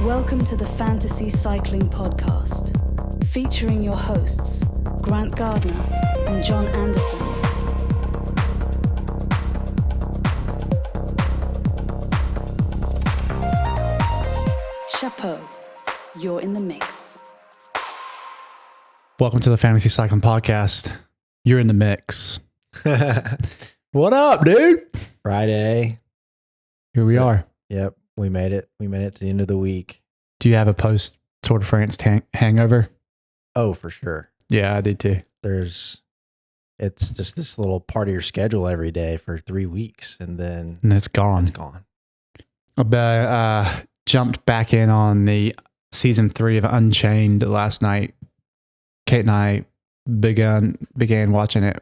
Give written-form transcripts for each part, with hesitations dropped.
Welcome to the Fantasy Cycling Podcast, featuring your hosts, Grant Gardner and John Anderson. Chapeau, you're in the mix. Welcome to the Fantasy Cycling Podcast. You're in the mix. What up, dude? Friday. Here we are. Yep, we made it. We made it to the end of the week. Do you have a post Tour de France hangover? Oh, for sure. Yeah, I did too. It's just this little part of your schedule every day for 3 weeks, and then it's gone. It's gone. I jumped back in on the season 3 of Unchained last night. Kate and I began watching it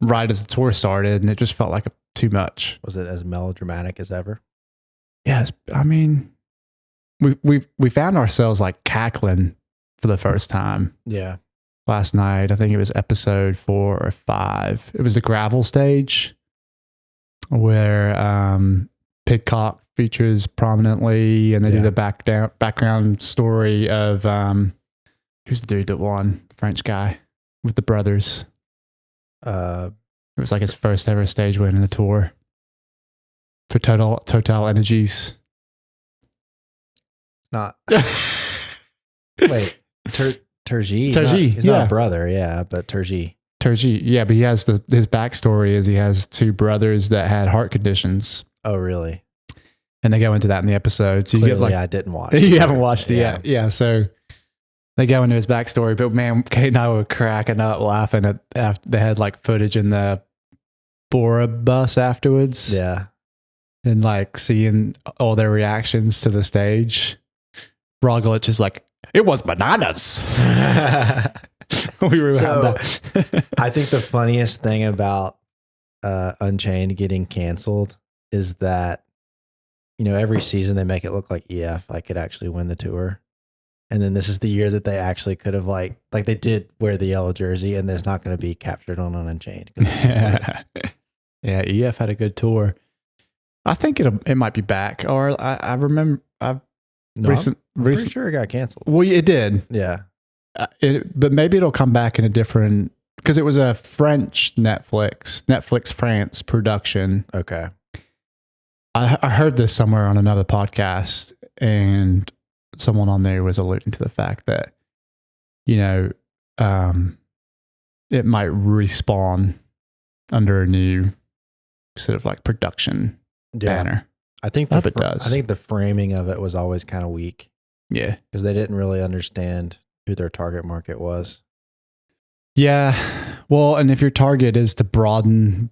right as the tour started, and it just felt like too much. Was it as melodramatic as ever? Yes, I mean, we found ourselves like cackling for the first time. Yeah. Last night, I think it was episode 4 or 5. It was the gravel stage where Pidcock features prominently, and they do the background story of who's the dude that won? The French guy with the brothers. It was like his first ever stage win in the tour for Total Energies. Not. Wait, Turgis. He's not a brother, yeah, but Turgis. Turgis, yeah, but he has his backstory is he has 2 brothers that had heart conditions. Oh, really? And they go into that in the episode. So Clearly, you get like, I didn't watch it. You haven't watched it yet. Yeah, so they go into his backstory. But man, Kate and I were cracking up laughing at after they had like footage in the Bora bus afterwards. Yeah. And like seeing all their reactions to the stage. Roglic is like, it was bananas. We were I think the funniest thing about Unchained getting canceled is that, you know, every season they make it look like EF could actually win the tour. And then this is the year that they actually could have like they did wear the yellow jersey, and it's not going to be captured on Unchained. Yeah, EF had a good tour. I think it might be back, or I remember I'm pretty sure it got canceled. Well, it did. Yeah, but maybe it'll come back in a different, because it was a French Netflix France production. Okay, I heard this somewhere on another podcast, and someone on there was alluding to the fact that, you know, it might respawn under a new sort of like production banner. I think it does. I think the framing of it was always kind of weak. Yeah, because they didn't really understand who their target market was. Yeah, well, and if your target is to broaden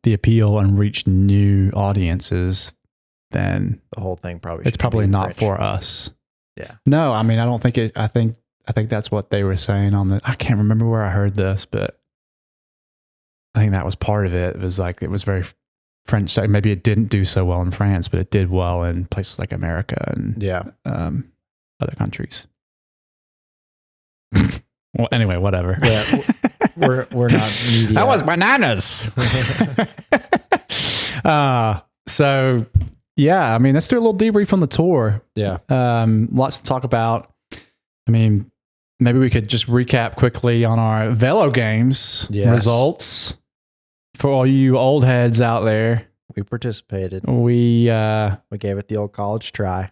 the appeal and reach new audiences, then the whole thing it's probably not for us. Yeah. No, I mean, I don't think it. I think that's what they were saying on the. I can't remember where I heard this, but I think that was part of it. It was like it was very French. Maybe it didn't do so well in France, but it did well in places like America and other countries. Well, anyway, whatever. Yeah, we're not media. That was bananas. So yeah, I mean, let's do a little debrief on the tour. Yeah. Lots to talk about. I mean, maybe we could just recap quickly on our Velo Games results. For all you old heads out there, we participated. We gave it the old college try.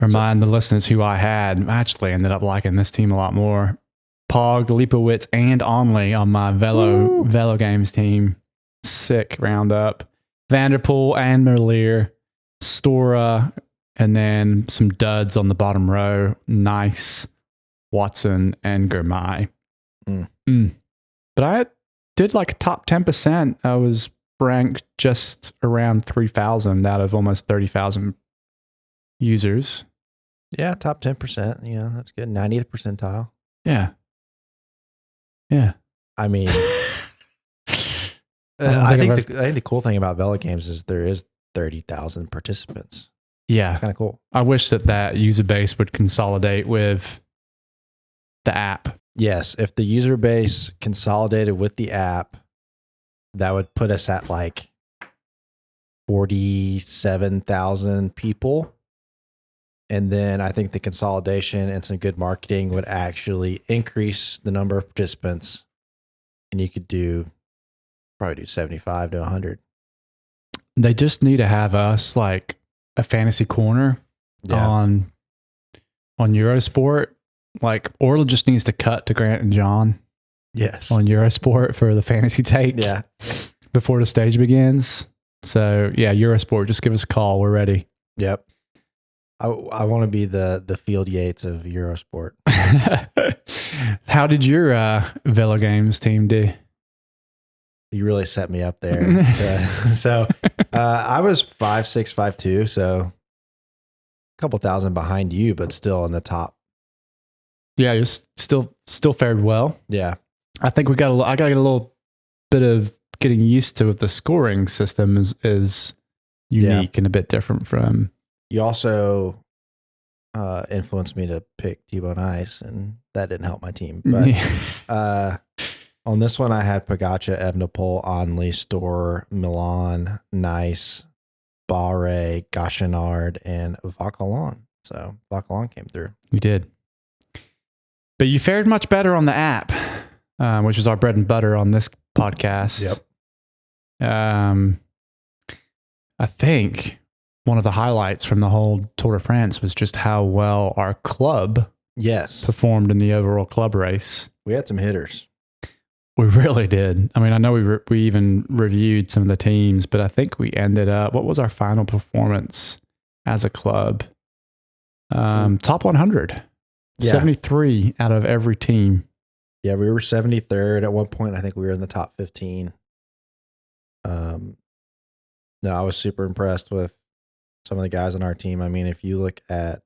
Remind the listeners who I had. I actually ended up liking this team a lot more. Pog, Lipowitz, and Onley on my Velo Games team. Sick roundup. Vanderpool and Merlier, Stora, and then some duds on the bottom row. Nice, Watson, and Girmay. But I did like a top 10%. I was ranked just around 3,000 out of almost 30,000 users. Yeah, top 10%. Yeah, that's good. 90th percentile. Yeah. I mean, I think the cool thing about Velo Games is there is 30,000 participants. Yeah. Kind of cool. I wish that user base would consolidate with the app. Yes, if the user base consolidated with the app, that would put us at like 47,000 people. And then I think the consolidation and some good marketing would actually increase the number of participants. And you could probably do 75 to 100. They just need to have us like a fantasy corner on Eurosport. Like Orla just needs to cut to Grant and John. Yes. On Eurosport for the fantasy take. Yeah. Before the stage begins. So yeah, Eurosport, just give us a call. We're ready. Yep. I want to be the Field Yates of Eurosport. How did your Velo Games team do? You really set me up there. So I was 5'6", 5'2", so a couple thousand behind you, but still in the top. Yeah, you still fared well. Yeah. I think I got to get a little bit of getting used to the scoring system is unique and a bit different from. You also influenced me to pick T-Bone Ice, and that didn't help my team. But on this one, I had Pogača, Evenepoel, Onley, Storr, Milan, Nice, Barre, Gachenard, and Vauquelin. So Vauquelin came through. You did. But you fared much better on the app, which is our bread and butter on this podcast. Yep. I think one of the highlights from the whole Tour de France was just how well our club performed in the overall club race. We had some hitters. We really did. I mean, I know we even reviewed some of the teams, but I think we ended up, what was our final performance as a club? Top 100. Yeah. 73 out of every team. Yeah, we were 73rd. At one point, I think we were in the top 15. No, I was super impressed with some of the guys on our team. I mean, if you look at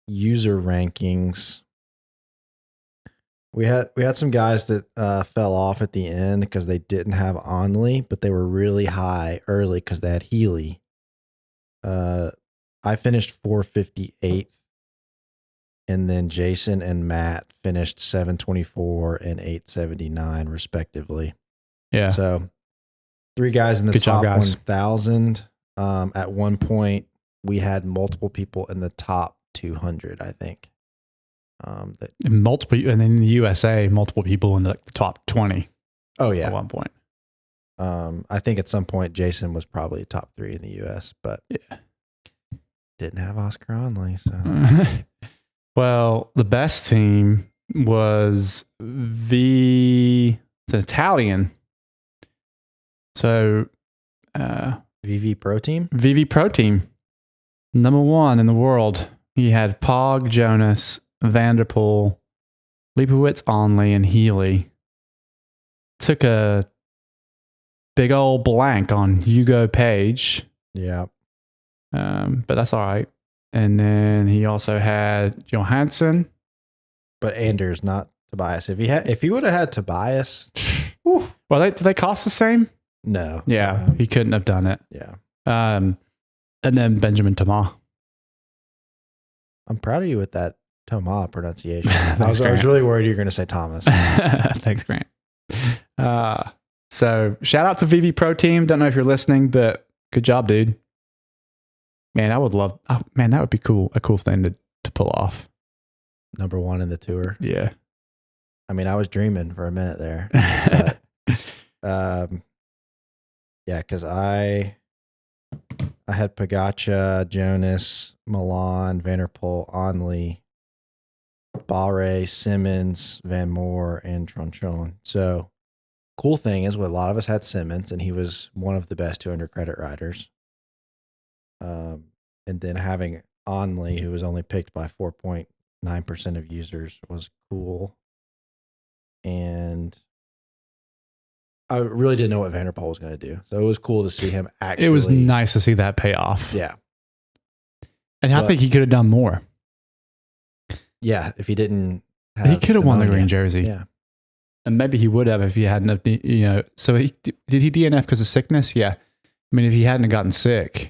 user rankings, we had some guys that fell off at the end because they didn't have Onley, but they were really high early because they had Healy. I finished 458th, and then Jason and Matt finished 724 and 879 respectively. Yeah. So 3 guys in the top 1,000. At one point, we had multiple people in the top 200, I think. Multiple, and in the USA, multiple people in the top 20. Oh, yeah. At one point. I think at some point, Jason was probably top 3 in the US, but didn't have Oscar Onley. So. Well, the best team was it's an Italian. So, VV Pro Team? VV Pro Team. Number 1 in the world. He had Pog, Jonas, Vanderpool, Leibowitz, Onley, and Healy. Took a big old blank on Hugo Page. Yeah. But that's all right. And then he also had Johansson. But Anders, not Tobias. If he would have had Tobias. Well, do they cost the same? No. Yeah, he couldn't have done it. Yeah. And then Benjamin Thomas. I'm proud of you with that Thomas pronunciation. I was really worried you were going to say Thomas. Thanks, Grant. So shout out to VV Pro Team. Don't know if you're listening, but good job, dude. Man, that would be cool. A cool thing to pull off. Number 1 in the tour. Yeah. I mean, I was dreaming for a minute there. But, yeah, because I had Pogača, Jonas, Milan, Vanderpoel, Onley, Barre, Simmons, Van Moor, and Tronchon. So, cool thing is, a lot of us had Simmons, and he was one of the best 200 credit riders. And then having Onley, who was only picked by 4.9% of users, was cool. And I really didn't know what Vanderpoel was going to do. So it was cool to see him actually. It was nice to see that pay off. Yeah. And I think he could have done more. Yeah. If he didn't he could have won the green jersey. Yeah. And maybe he would have if he hadn't, so did he DNF because of sickness? Yeah. I mean, if he hadn't gotten sick,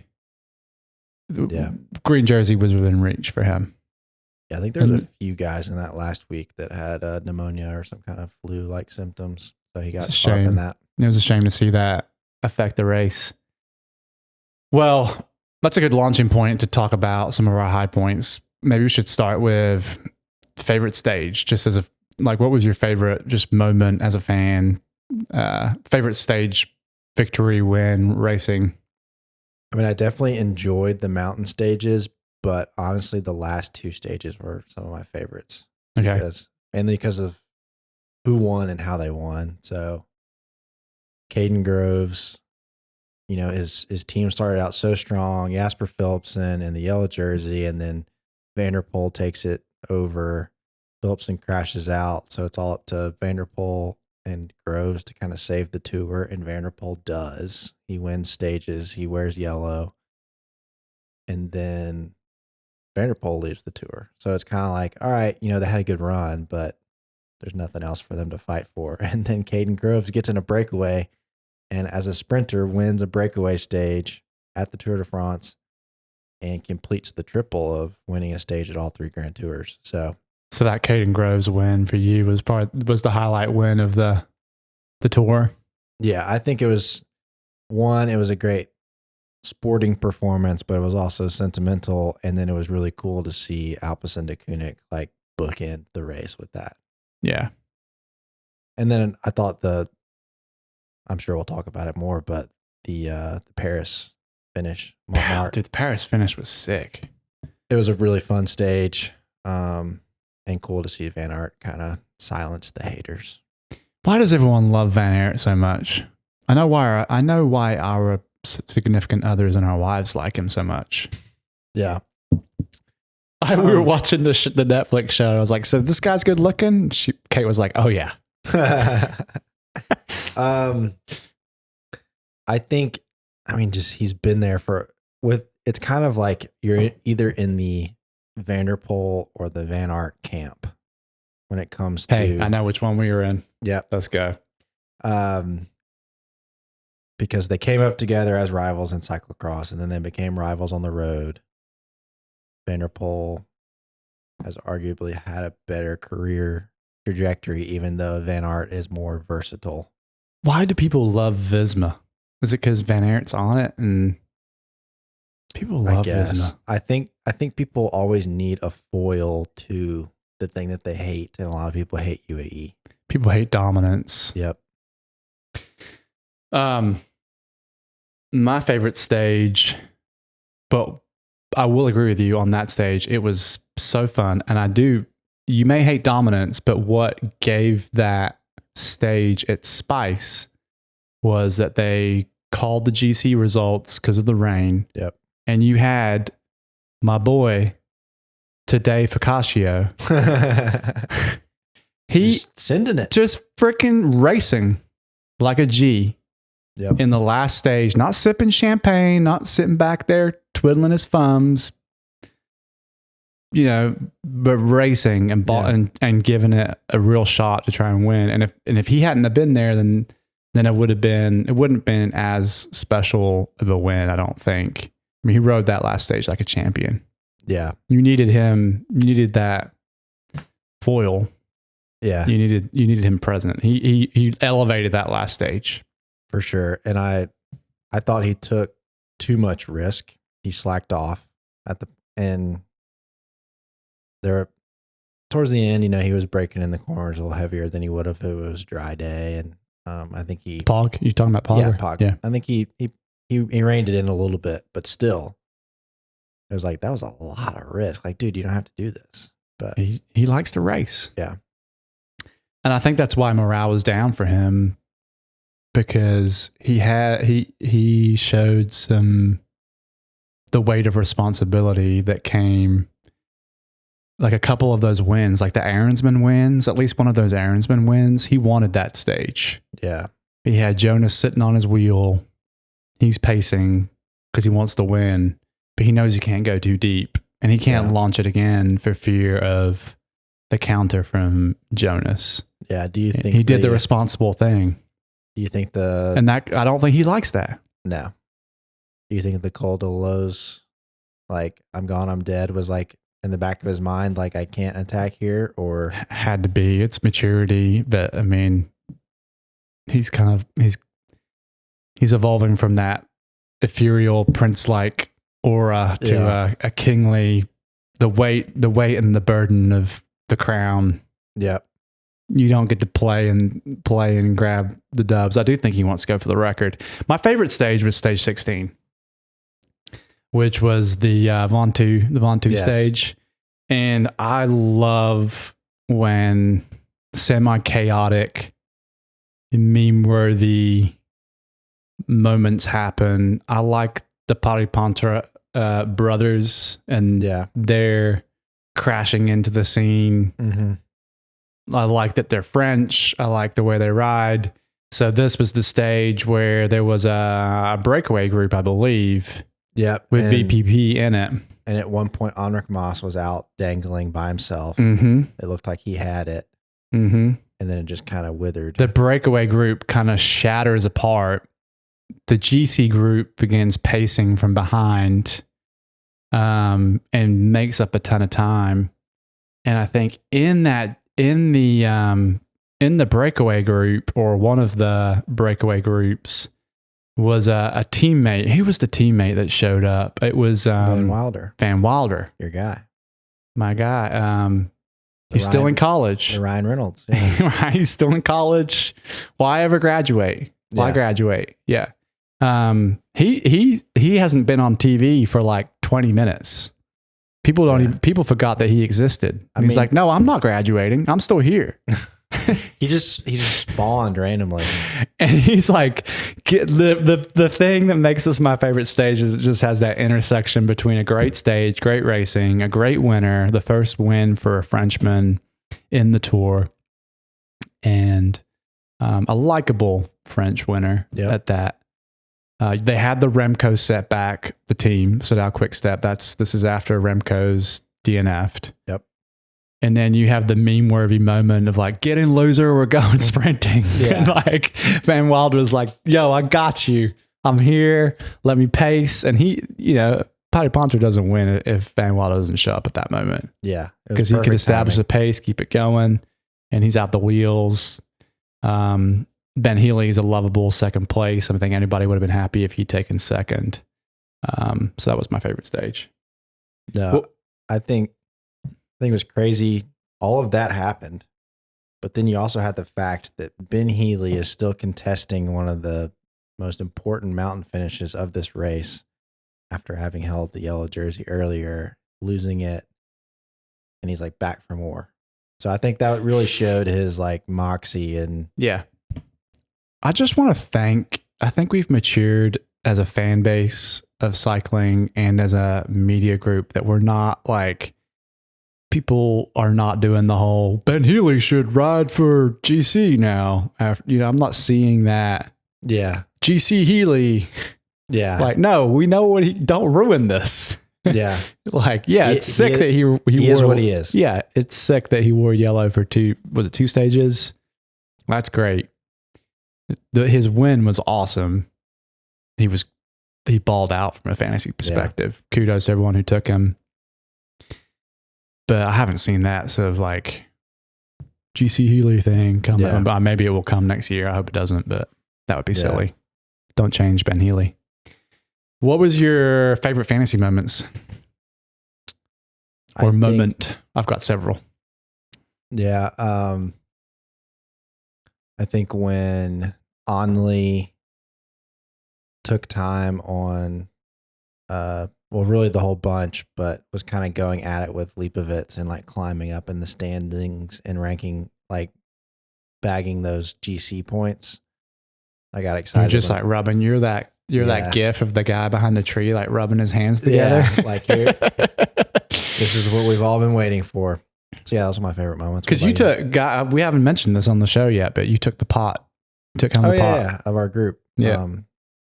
green jersey was within reach for him. Yeah, I think there was a few guys in that last week that had pneumonia or some kind of flu-like symptoms. So he got caught up in that. It was a shame to see that affect the race. Well, that's a good launching point to talk about some of our high points. Maybe we should start with favorite stage, just as what was your favorite just moment as a fan? Favorite stage, victory, win, racing? I mean, I definitely enjoyed the mountain stages, but honestly, the last two stages were some of my favorites. Okay. Mainly because of who won and how they won. So Caden Groves, his team started out so strong. Jasper Philipsen in the yellow jersey, and then Vanderpool takes it over. Philipsen crashes out, so it's all up to Vanderpool and Groves to kind of save the tour, and Vanderpool does. He wins stages. He wears yellow, and then Vanderpool leaves the tour. So it's kind of like, all right, they had a good run, but there's nothing else for them to fight for. And then Caden Groves gets in a breakaway, and as a sprinter wins a breakaway stage at the Tour de France and completes the triple of winning a stage at all three Grand Tours. So that Caden Groves win for you was the highlight win of the tour. Yeah, I think it was a great sporting performance, but it was also sentimental. And then it was really cool to see Alpecin de Koenig bookend the race with that. Yeah. And then I thought I'm sure we'll talk about it more, but the Paris finish, Montmartre. Dude, the Paris finish was sick. It was a really fun stage, and cool to see Van Aert kind of silence the haters. Why does everyone love Van Aert so much? I know why our significant others and our wives like him so much. Yeah. We were watching the Netflix show. I was like, so this guy's good looking? Kate was like, oh yeah. I think, just he's been there it's kind of like you're either in the Vanderpool or the Van Aert camp when it comes to. Hey, I know which one we were in. Yeah. Let's go. Because they came up together as rivals in cyclocross, and then they became rivals on the road. Vanderpool has arguably had a better career trajectory, even though Van Aert is more versatile. Why do people love Visma? Is it because Van Aert's on it and people love Visma? I think people always need a foil to the thing that they hate, and a lot of people hate UAE. People hate dominance. Yep. My favorite stage, but I will agree with you on that stage. It was so fun. And you may hate dominance, but what gave that stage its spice was that they called the GC results because of the rain. Yep. And you had my boy, Tadej Ficaccio. He just sending it. Just freaking racing like a G. Yep. In the last stage, not sipping champagne, not sitting back there twiddling his thumbs, but racing and giving it a real shot to try and win. And if he hadn't have been there, then it wouldn't have been as special of a win, I don't think. I mean, he rode that last stage like a champion. Yeah. You needed him. You needed that foil. Yeah. You needed him present. He elevated that last stage. For sure. And I thought he took too much risk. He slacked off towards the end, he was breaking in the corners a little heavier than he would have if it was a dry day. And I think Pog, you talking about Pog? Yeah, Pog. Yeah. I think he reined it in a little bit, but still it was like, that was a lot of risk. Like, dude, you don't have to do this. But he likes to race. Yeah. And I think that's why morale was down for him, because he showed the weight of responsibility that came, like a couple of those wins, like the Aaronsman wins, at least one of those Aaronsman wins, he wanted that stage. Yeah. He had Jonas sitting on his wheel. He's pacing because he wants to win, but he knows he can't go too deep, and he can't launch it again for fear of the counter from Jonas. Yeah. Do you think he did the responsible thing? Do you think and that, I don't think he likes that. No. Do you think the Col de Los, like, I'm gone, I'm dead, was like in the back of his mind, like, I can't attack here? Or had to be. It's maturity. But I mean, he's evolving from that ethereal prince-like aura to a kingly, the weight and the burden of the crown. Yep. You don't get to play and grab the dubs. I do think he wants to go for the record. My favorite stage was stage 16, which was the Ventoux stage. And I love when semi-chaotic, meme-worthy moments happen. I like the Paripantra brothers and they're crashing into the scene. Mm-hmm. I like that they're French. I like the way they ride. So this was the stage where there was a breakaway group, I believe. Yep. With VPP in it. And at one point, Enric Mas was out dangling by himself. Mm-hmm. It looked like he had it. Mm-hmm. And then it just kind of withered. The breakaway group kind of shatters apart. The GC group begins pacing from behind and makes up a ton of time. And I think in the breakaway group, or one of the breakaway groups, was a teammate. Who was the teammate that showed up? It was Van Wilder. Van Wilder. Your guy. My guy. He's still in college. Ryan Reynolds. Yeah. He's still in college. Why ever graduate? Why graduate? Yeah. He hasn't been on TV for like 20 minutes. People forgot that he existed. And he's like, no, I'm not graduating. I'm still here. He just spawned randomly. And he's like, the thing that makes this my favorite stage is it just has that intersection between a great stage, great racing, a great winner, the first win for a Frenchman in the Tour, and a likable French winner at that. They had the Remco setback, the team, Soudal Quick-Step. This is after Remco's DNF'd. Yep. And then you have the meme-worthy moment of like, get in, loser, we're going sprinting. Yeah. And like Van Wilder was like, yo, I got you. I'm here. Let me pace. And he, Paripantra doesn't win if Van Wilder doesn't show up at that moment. Yeah. Because he could establish the pace, keep it going, and he's out the wheels. Ben Healy is a lovable second place. I think anybody would have been happy if he'd taken second. So that was my favorite stage. No, I think it was crazy. All of that happened. But then you also had the fact that Ben Healy is still contesting one of the most important mountain finishes of this race after having held the yellow jersey earlier, losing it. And he's like back for more. So I think that really showed his like moxie and I just want to I think we've matured as a fan base of cycling and as a media group that we're not like, people are not doing the whole Ben Healy should ride for GC now. I'm not seeing that. Yeah. GC Healy. Yeah. Like, no, we know don't ruin this. Yeah. Like, it's sick that he wore, is what he is. Yeah. It's sick that he wore yellow for two stages? That's great. His win was awesome. He balled out from a fantasy perspective. Yeah. Kudos to everyone who took him. But I haven't seen that sort of like GC Healy thing come. Yeah. Maybe it will come next year. I hope it doesn't, but that would be silly. Don't change Ben Healy. What was your favorite fantasy moments? Moment? I've got several. Yeah. I think when Onley took time on, really the whole bunch, but was kind of going at it with Lipovitz and like climbing up in the standings and ranking, like bagging those GC points. I got excited. You're just like rubbing. You're that gif of the guy behind the tree, like rubbing his hands together. Yeah, like here. This is what we've all been waiting for. So yeah, those are my favorite moments. Because you took, we haven't mentioned this on the show yet, but you took the pot. Took home the pot of our group. Yeah.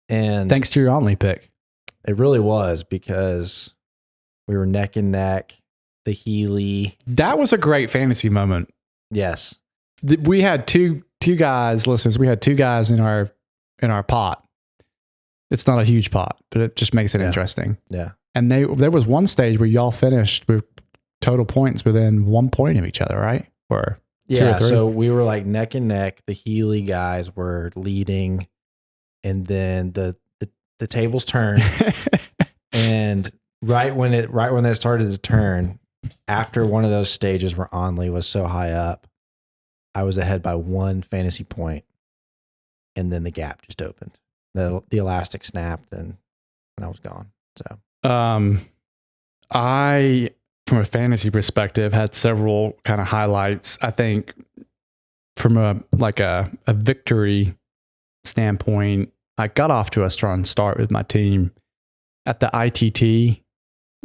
And thanks to your Onley pick. It really was, because we were neck and neck. The Healy. That was a great fantasy moment. Yes. We had two guys, listeners, we had two guys in our pot. It's not a huge pot, but it just makes it interesting. Yeah. And there was one stage where y'all finished with total points within 1 point of each other, right? Or two or three? So we were like neck and neck. The Healy guys were leading, and then the the tables turned, and right when they started to turn, after one of those stages where Onley was so high up, I was ahead by 1 fantasy point, and then the gap just opened. The elastic snapped, and I was gone. So, I, from a fantasy perspective, had several kind of highlights. I think from a victory standpoint, I got off to a strong start with my team. At the ITT,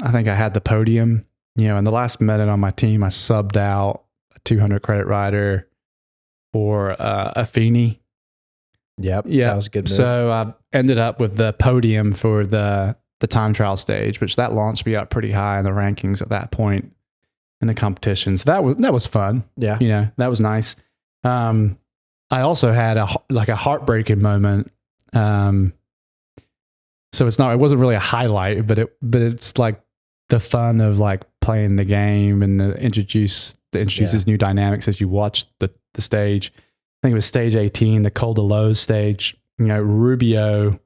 I think I had the podium. In the last minute on my team, I subbed out a 200 credit rider for a Feeney. Yep, yeah, that was a good move. So I ended up with the podium for the time trial stage, which that launched me up pretty high in the rankings at that point in the competition. So that was fun. Yeah, that was nice. I also had a heartbreaking moment. So it wasn't really a highlight, but it's like the fun of like playing the game and introduces new dynamics as you watch the stage. I think it was stage 18, the Col de Lowe's stage. Rubio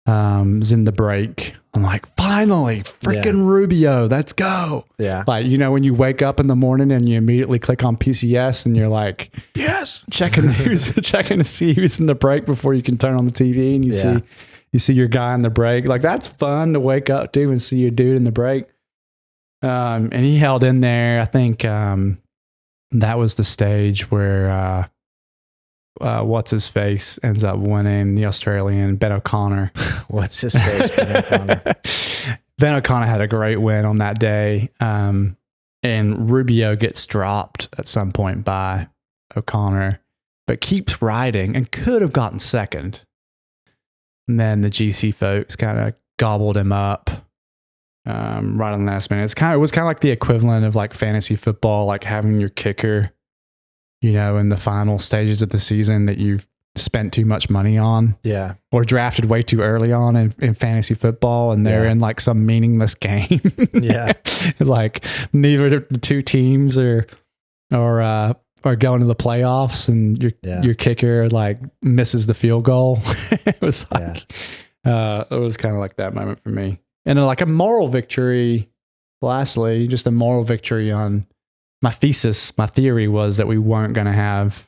is in the break. I'm like, finally, freaking Rubio, let's go. Yeah. Like, when you wake up in the morning and you immediately click on PCS and you're like, yes, checking to see who's in the break before you can turn on the TV and you see your guy in the break. Like, that's fun to wake up to and see your dude in the break. And he held in there. I think that was the stage where what's his face ends up winning, the Australian Ben O'Connor. What's his face? Ben O'Connor. Ben O'Connor had a great win on that day. And Rubio gets dropped at some point by O'Connor, but keeps riding and could have gotten second. And then the GC folks kind of gobbled him up right on the last minute. It was kind of like the equivalent of like fantasy football, like having your kicker, in the final stages of the season that you've spent too much money on. Yeah. Or drafted way too early on in fantasy football, and they're in like some meaningless game. Yeah. Like neither the two teams are going to the playoffs, and your kicker like misses the field goal. It was like it was kind of like that moment for me. And like a moral victory, lastly, just a moral victory on my theory was that we weren't going to have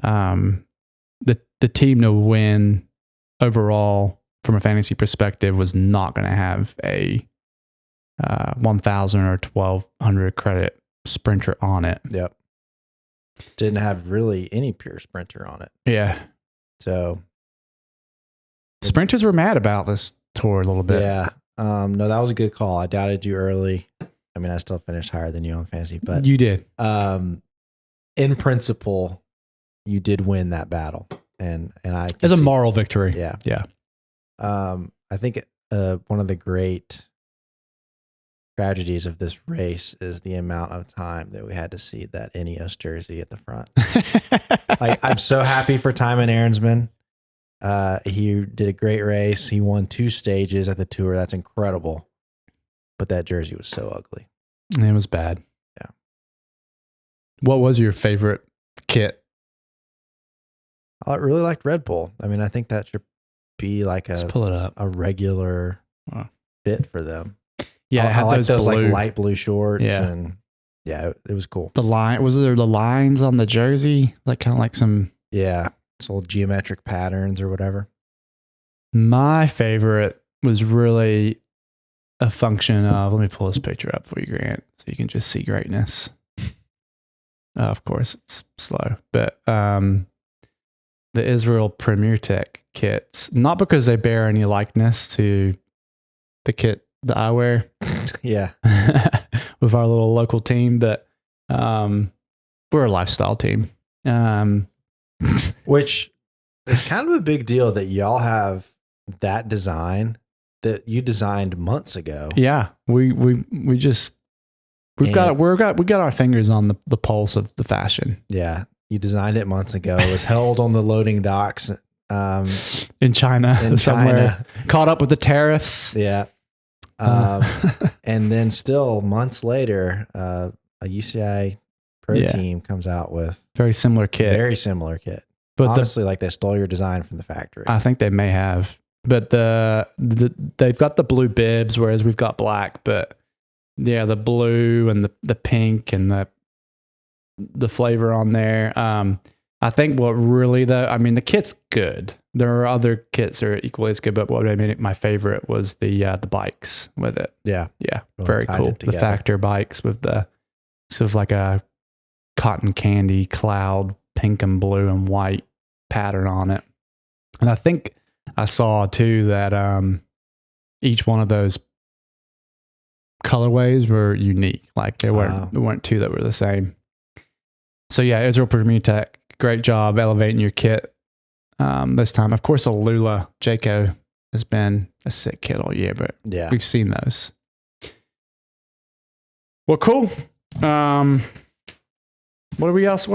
the team to win overall from a fantasy perspective was not going to have a 1,000 or 1,200 credit sprinter on it. Yep. Didn't have really any pure sprinter on it. Yeah. So sprinters were mad about this tour a little bit. Yeah. No, that was a good call. I doubted you early. I mean, I still finished higher than you on fantasy, but you did. In principle, you did win that battle, and it's a moral victory. Yeah, yeah. I think one of the great tragedies of this race is the amount of time that we had to see that Ineos jersey at the front. Like, I'm so happy for Timon Aaronsman. He did a great race. He won 2 stages at the tour. That's incredible. But that jersey was so ugly. It was bad. Yeah. What was your favorite kit? I really liked Red Bull. I mean, I think that should be like Let's pull it up. A regular fit for them. Yeah, I like those blue, like light blue shorts, and it was cool. Was there the lines on the jersey? Like kind of like some little geometric patterns or whatever. My favorite was really a function of, let me pull this picture up for you, Grant, so you can just see greatness. Of course, it's slow, but the Israel Premier Tech kits, not because they bear any likeness to the kit that I wear, with our little local team, but we're a lifestyle team. Which it's kind of a big deal that y'all have that design that you designed months ago. Yeah, we got our fingers on the pulse of the fashion. Yeah, you designed it months ago. It was held on the loading docks in China somewhere. Caught up with the tariffs. Yeah. And then still months later, a UCI pro team comes out with very similar kit. But honestly, like they stole your design from the factory. I think they may have. But they've got the blue bibs, whereas we've got black. But yeah, the blue and the pink and the flavor on there. I think what really the kit's good. There are other kits that are equally as good, but what made it my favorite was the bikes with it. Yeah, Yeah, really very tied cool. it The together. Factor bikes with the sort of like a cotton candy cloud, pink and blue and white pattern on it. And I think I saw too that each one of those colorways were unique. Like there weren't two that were the same. So yeah, Israel Premier Tech, great job elevating your kit this time. Of course, Alula Jayco has been a sick kit all year, but Yeah. we've seen those. Well, cool. What do we got?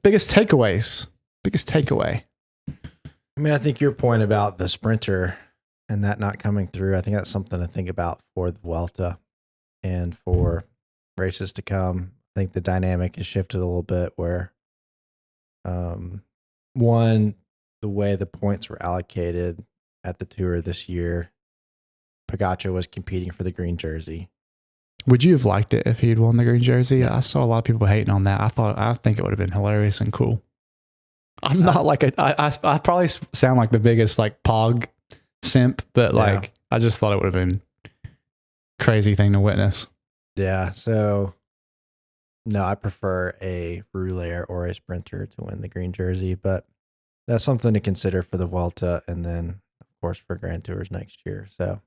Biggest takeaways. Biggest takeaway. I mean, I think your point about the sprinter and that not coming through, I think that's something to think about for the Vuelta and for races to come. I think the dynamic has shifted a little bit where, one, the way the points were allocated at the Tour this year, Pogacar was competing for the green jersey. Would you have liked it if he'd won the green jersey? Yeah. I saw a lot of people hating on that. I think it would have been hilarious and cool. I'm not like I probably sound like the biggest like Pog simp, but like I just thought it would have been crazy thing to witness. Yeah. So no, I prefer a roulaire or a sprinter to win the green jersey, but that's something to consider for the Vuelta and then of course for Grand Tours next year. So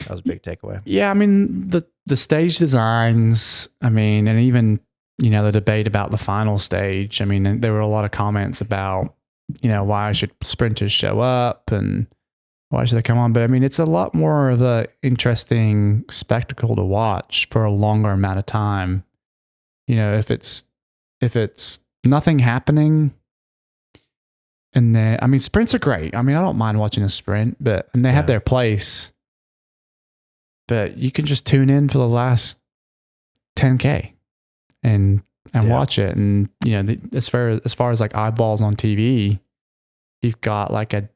that was a big takeaway. Yeah, I mean the stage designs, I mean, and even the debate about the final stage. I mean, there were a lot of comments about why should sprinters show up and why should they come on? But I mean, it's a lot more of a interesting spectacle to watch for a longer amount of time. If it's nothing happening, and then I mean, sprints are great. I mean, I don't mind watching a sprint, and they have their place. But you can just tune in for the last 10K and watch it. And as far as like eyeballs on TV, you've got like a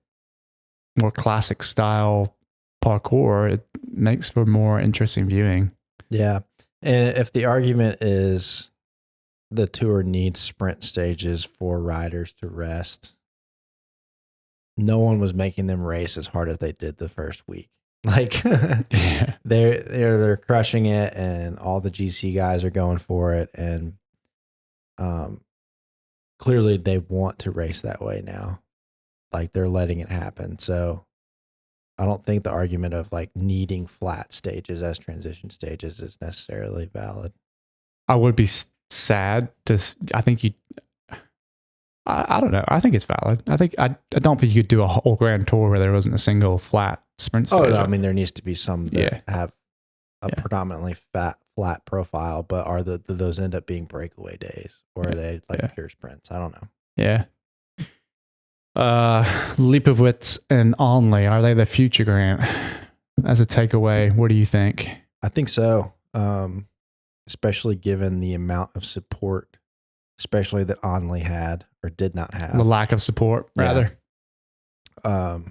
more classic style parkour. It makes for more interesting viewing. Yeah. And if the argument is the Tour needs sprint stages for riders to rest, no one was making them race as hard as they did the first week. Like they're crushing it, and all the GC guys are going for it, and clearly they want to race that way now. Like they're letting it happen. So I don't think the argument of like needing flat stages as transition stages is necessarily valid. I would be sad to. I think you. I don't know. I think it's valid. I don't think you could do a whole Grand Tour where there wasn't a single flat sprint stage. Oh, no, I mean, there needs to be some that have a Yeah. predominantly flat profile, but are do those end up being breakaway days, or are they like pure sprints? I don't know. Yeah. Leipowitz and Onley, are they the future, Grant? As a takeaway, what do you think? I think so, especially given the amount of support, especially that Onley had or did not have. The lack of support, rather. I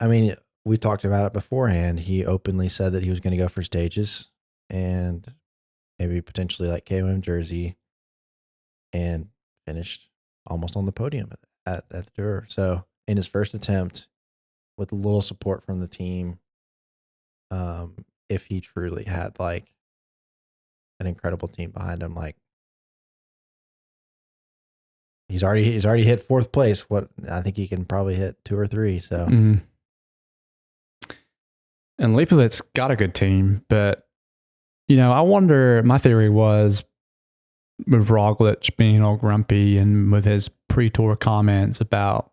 mean, we talked about it beforehand. He openly said that he was going to go for stages and maybe potentially like KOM jersey, and finished almost on the podium at the Tour. So in his first attempt, with a little support from the team, if he truly had like an incredible team behind him, like he's already hit fourth place. What I think he can probably hit 2 or 3. So. Mm. And Leipowitz got a good team, but I wonder. My theory was with Roglic being all grumpy and with his pre-tour comments about,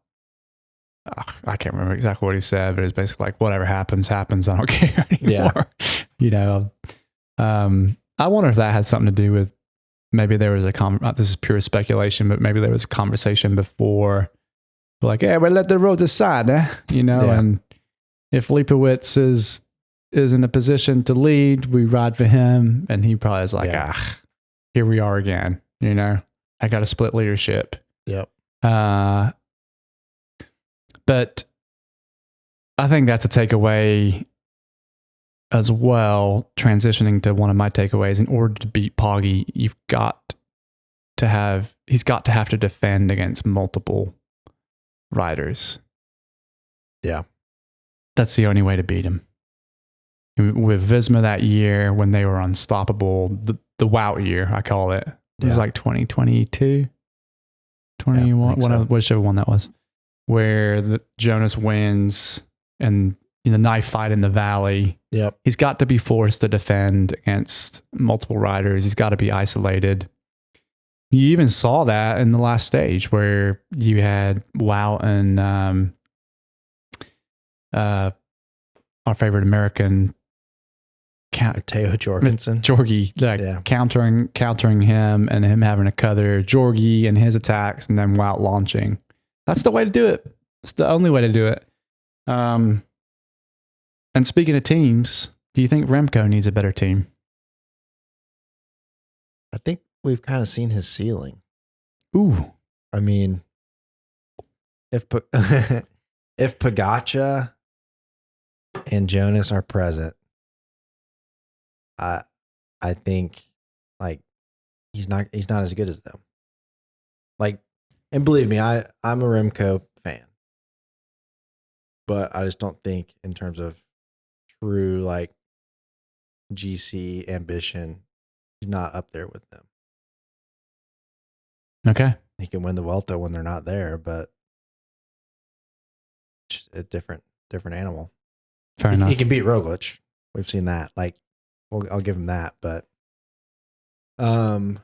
I can't remember exactly what he said, but it's basically like whatever happens, happens. I don't care anymore. I wonder if that had something to do with maybe there was this is pure speculation, but maybe there was a conversation before, like, hey, we'll let the road decide, and if Leipowitz is in a position to lead, we ride for him, and he probably is like, here we are again. I got to split leadership. Yep. But I think that's a takeaway as well, transitioning to one of my takeaways. In order to beat Poggy, he's got to have to defend against multiple riders. Yeah. That's the only way to beat him. With Visma that year, when they were unstoppable, the Wout year, I call it. It was like 2022, 21, whichever one that was, where Jonas wins and the knife fight in the valley. Yep. He's got to be forced to defend against multiple riders. He's got to be isolated. You even saw that in the last stage where you had Wout and our favorite American Matteo Jorgensen. Jorgie, countering him and him having to cover Jorgie and his attacks and then Wout launching. That's the way to do it. It's the only way to do it. And speaking of teams, do you think Remco needs a better team? I think we've kind of seen his ceiling. Ooh. I mean, if Pogačar and Jonas are present, I think like he's not as good as them. Like, and believe me, I'm a Remco fan, but I just don't think in terms of true like GC ambition, he's not up there with them. Okay, he can win the Vuelta when they're not there, but it's a different animal. Fair enough. He can beat Roglic. We've seen that. Like, I'll give him that, but yeah,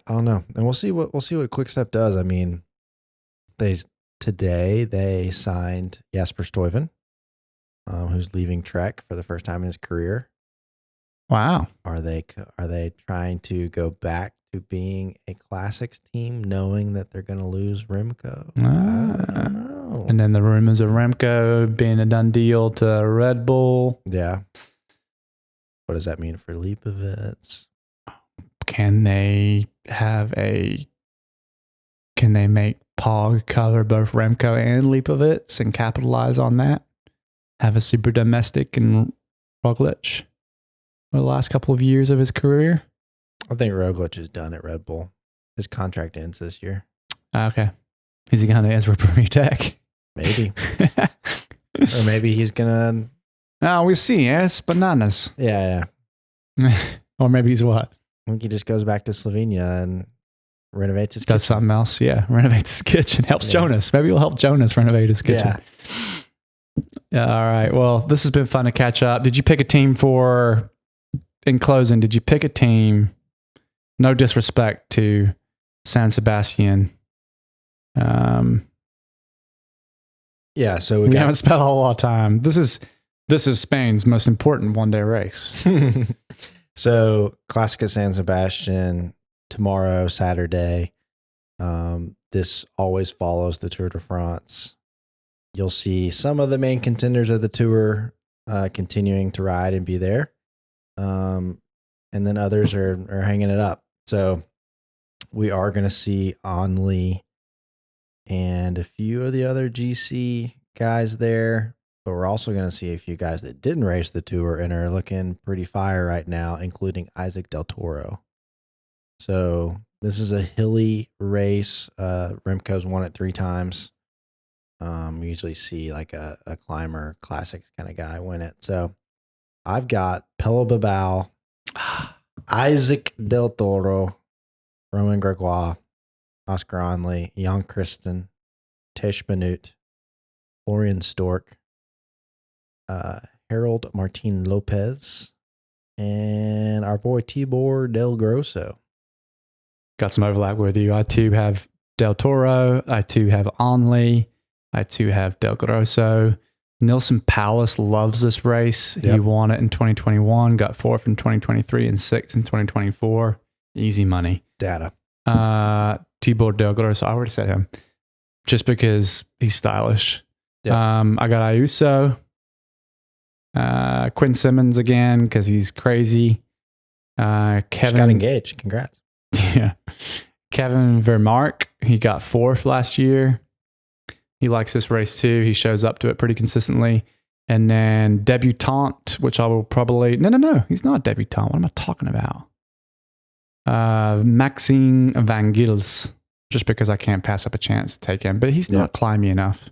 I don't know. And we'll see what Quickstep does. I mean, today they signed Jasper Stuyven, who's leaving Trek for the first time in his career. Wow. Are they trying to go back to being a classics team, knowing that they're going to lose Remco? I don't know. And then the rumors of Remco being a done deal to Red Bull. Yeah. What does that mean for Lipovitz? Can they make Pog cover both Remco and Lipovitz and capitalize on that? Have a super domestic and Roglic for the last couple of years of his career? I think Roglic is done at Red Bull. His contract ends this year. Okay. Is he going to Ezra Premier Tech? Maybe. Or maybe he's going to... Oh, we see. It's bananas. Yeah. Or maybe he's what? I think he just goes back to Slovenia and renovates his Does kitchen. something else. Yeah. Renovates his kitchen. Helps Jonas. Maybe we'll help Jonas renovate his kitchen. Yeah. All right. Well, this has been fun to catch up. Did you pick a team in closing, did you pick a team? No disrespect to San Sebastian. Yeah. So we haven't spent a whole lot of time. This is Spain's most important one-day race. So Clásica San Sebastián tomorrow, Saturday. This always follows the Tour de France. You'll see some of the main contenders of the tour continuing to ride and be there. And then others are hanging it up. So we are going to see Onley and a few of the other GC guys there. But we're also going to see a few guys that didn't race the tour and are looking pretty fire right now, including Isaac Del Toro. So this is a hilly race. Remco's won it 3 times. We usually see like a climber classics kind of guy win it. So I've got Pello Bilbao, Isaac Del Toro, Romain Gregoire, Oscar Onley, Jan Christen, Tish Benut, Florian Stork, Harold Martin Lopez, and our boy Tibor Del Grosso. Got some overlap with you. I too have Del Toro. I too have Onley. I too have Del Grosso. Nilson Palace loves this race. Yep. He won it in 2021, got 4th in 2023 and 6th in 2024. Easy money. Data. Tibor Del Grosso, I already said him, just because he's stylish. Yep. I got Ayuso. Quinn Simmons again, because he's crazy. Kevin Just got engaged. Congrats. Yeah. Kevin Vermark, he got 4th last year. He likes this race too. He shows up to it pretty consistently. And then debutante, which I will probably... No. He's not debutante. What am I talking about? Maxime Van Gils, just because I can't pass up a chance to take him. But he's not climby enough.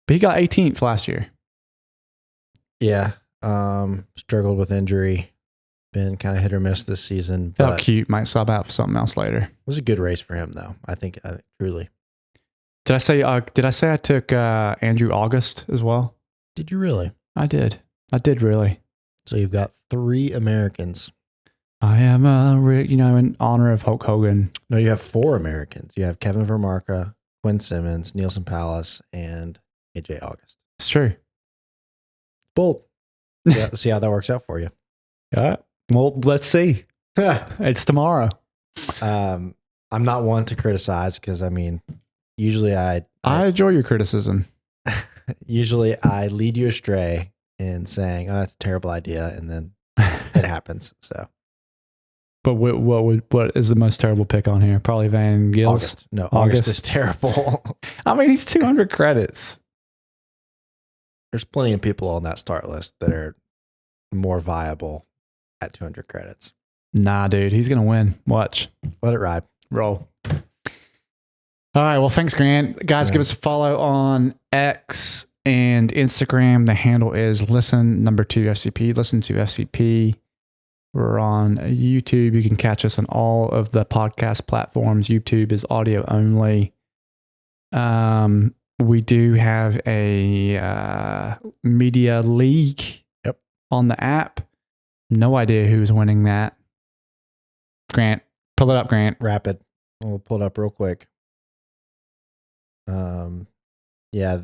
But he got 18th last year. Yeah. Struggled with injury. Been kind of hit or miss this season. Felt cute. Might sub out for something else later. It was a good race for him, though. I think truly. Did I say I took Andrew August as well? Did you really? I did really. So you've got 3 Americans. I am, in honor of Hulk Hogan. No, you have 4 Americans. You have Kevin Vermarka, Quinn Simmons, Nielsen Palace, and AJ August. It's true. Bold. See how that works out for you. Yeah. Well, let's see. It's tomorrow. I'm not one to criticize because, usually I enjoy your criticism. Usually I lead you astray in saying, "Oh, that's a terrible idea," and then it happens. So, but what is the most terrible pick on here? Probably Van Gils. August. No, August is terrible. He's 200 credits. There's plenty of people on that start list that are more viable at 200 credits. Nah, dude, he's gonna win. Watch. Let it ride. Roll. All right. Well, thanks, Grant. Guys, give us a follow on X and Instagram. The handle is listen2FCP. Listen to FCP. We're on YouTube. You can catch us on all of the podcast platforms. YouTube is audio only. We do have a media league on the app. No idea who's winning that. Grant, pull it up, Grant. Rapid. We'll pull it up real quick. Yeah,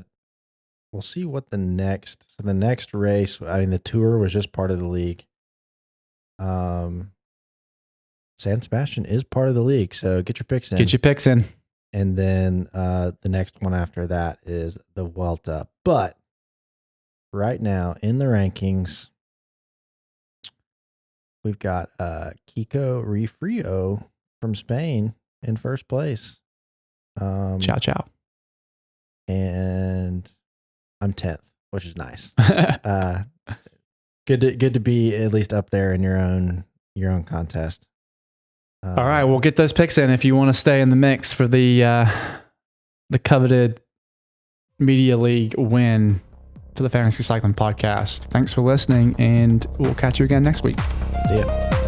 we'll see what the next race, the tour was just part of the league. San Sebastian is part of the league, so get your picks in. And then the next one after that is the Vuelta. But right now in the rankings, we've got Kiko Refrio from Spain in first place. Ciao. And I'm 10th, which is nice. Good to be at least up there in your own contest. All right, we'll get those picks in if you want to stay in the mix for the coveted Media League win for the Fantasy Cycling Podcast. Thanks for listening, and we'll catch you again next week. See ya.